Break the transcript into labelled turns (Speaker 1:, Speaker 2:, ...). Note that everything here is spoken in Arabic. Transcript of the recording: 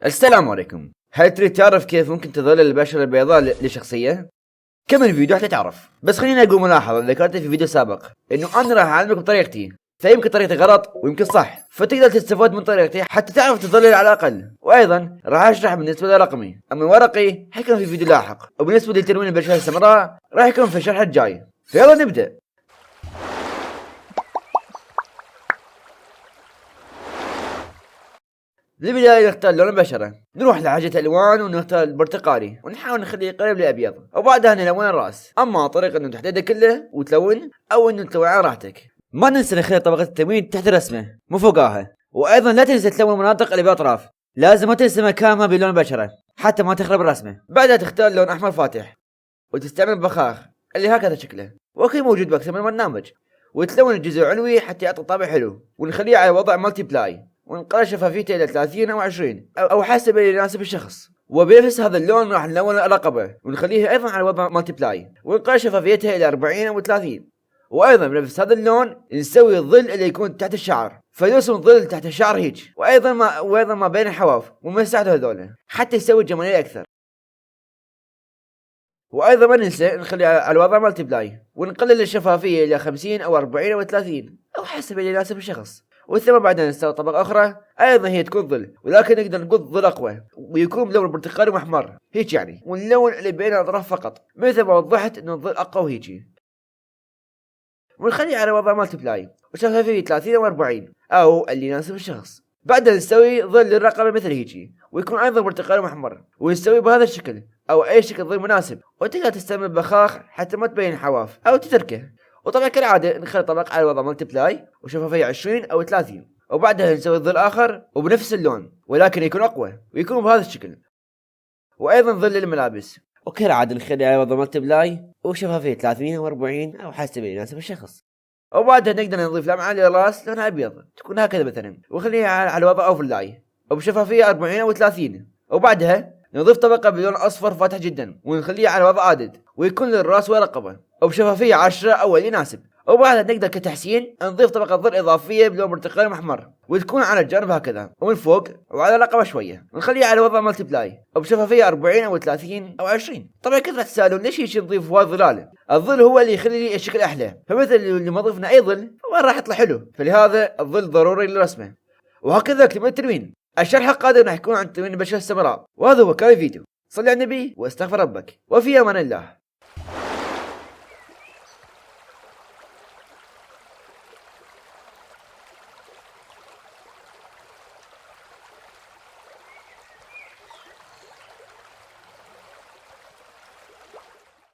Speaker 1: السلام عليكم. هل تريد تعرف كيف ممكن تظل البشرة البيضاء لشخصية؟ كمل الفيديو حتى تعرف. بس خليني اقول ملاحظة ذكرتها في فيديو سابق، انه انا راح اعلمك بطريقتي، فيمكن طريقتي غلط ويمكن صح، فتقدر تستفاد من طريقتي حتى تعرف تظلل على الاقل. وايضا راح اشرح بالنسبة لرقمي، اما ورقي حيكون في فيديو لاحق، وبالنسبة لتلوين البشرة السمراء راح يكون في الشرح الجاي. فيلا نبدأ. للبداية نختار لون البشرة، نروح لحاجة الألوان ونختار البرتقالي ونحاول نخليه قريب للأبيض، وبعدها نلون الرأس. أما طريقة إنه تحدده كله وتلون أو إنه تلون على راحتك. ما ننسى نخلي طبقة التلوين تحت الرسمة مو فوقاها، وأيضا لا تنسى تلون المناطق اللي بالأطراف، لازم ما تنسى مكانها بلون البشرة حتى ما تخرب الرسمة. بعدها تختار لون أحمر فاتح وتستعمل بخاخ اللي هكذا شكله، وأكيد موجود بأكثر من برنامج، وتلون الجزء العلوي حتى يعطي طابع حلو، ونخليه على وضع مالتي بلاي، ونقرر شفافيته الى 30 او 20 او حسب اللي يناسب الشخص. وبنفس هذا اللون راح نلون الرقبه ونخليها ايضا على وضع مالتي بلاي، ونقرر شفافيتها الى 40 او 30. وايضا بنفس هذا اللون نسوي الظل اللي يكون تحت الشعر، فنرسم الظل تحت الشعر هيك، وايضا ما بين الحواف ومساعده هذول حتى يسوي جماليه اكثر. وايضا ما ننسى نخلي على الوضع مالتي بلاي، ونقلل الشفافيه الى 50 او 40 او 30 او حسب اللي يناسب الشخص. وثم بعدها نستخدم طبقة أخرى أيضا هي تكون ظل، ولكن نقدر نقول ظل أقوى ويكون بلون برتقالي وأحمر هيك يعني، واللون اللي بين الأطراف فقط، مثل ما وضحت إنه الظل أقوى وهيجي. ونخليه على وضع مالتي بلاي وشفافية 30 أو 40 أو اللي يناسب الشخص. بعدها نسوي ظل للرقبة مثل هيجي، ويكون أيضا برتقالي وأحمر، ونسوي بهذا الشكل أو أي شكل ظل مناسب، وتقدر تستعمل بخاخ حتى ما تبين الحواف أو تتركه. وطبعا كالعادة نخلي طبق على وضع مالتي بلاي وشفافية 20 أو 30، وبعدها نسوي ظل آخر وبنفس اللون ولكن يكون أقوى ويكون بهذا الشكل. وأيضا ظل للملابس، وكالعادة نخلي على وضع مالتي بلاي وشفافية 30 أو 40 أو حسب اللي يناسب الشخص. وبعدها نقدر نضيف لمعة للراس لونها أبيض تكون هكذا مثلا، ونخليها على وضع أوفرلاي وبشفافية 40 أو 30. وبعدها نضيف طبقة بلون أصفر فاتح جدا ونخليها على وضع عادد، ويكون للراس ورقبة وبشفافية 10 أو اللي يناسب. وبعدها نقدر كتحسين نضيف طبقة ظل إضافية بلون برتقالي محمر، وتكون على الجانب هكذا ومن فوق وعلى الرقبة شوية، ونخليها على وضع مالتي بلاي وبشفافية 40 أو 30 أو 20. طبعا كثرة تسألون ليش هيك نضيف هواي ظلال؟ الظل هو اللي يخلي لي الشكل أحلى، فمثل اللي ما ضفنا أي ظل فما راح يطلع حلو، فلهذا الظل ضروري للرسمة. وهكذا كلمة التلوين. الشرح القادم راح يكون عن تلوين البشرة السمراء، وهذا هو كان الفيديو. صلي على النبي واستغفر ربك، وفي امان الله.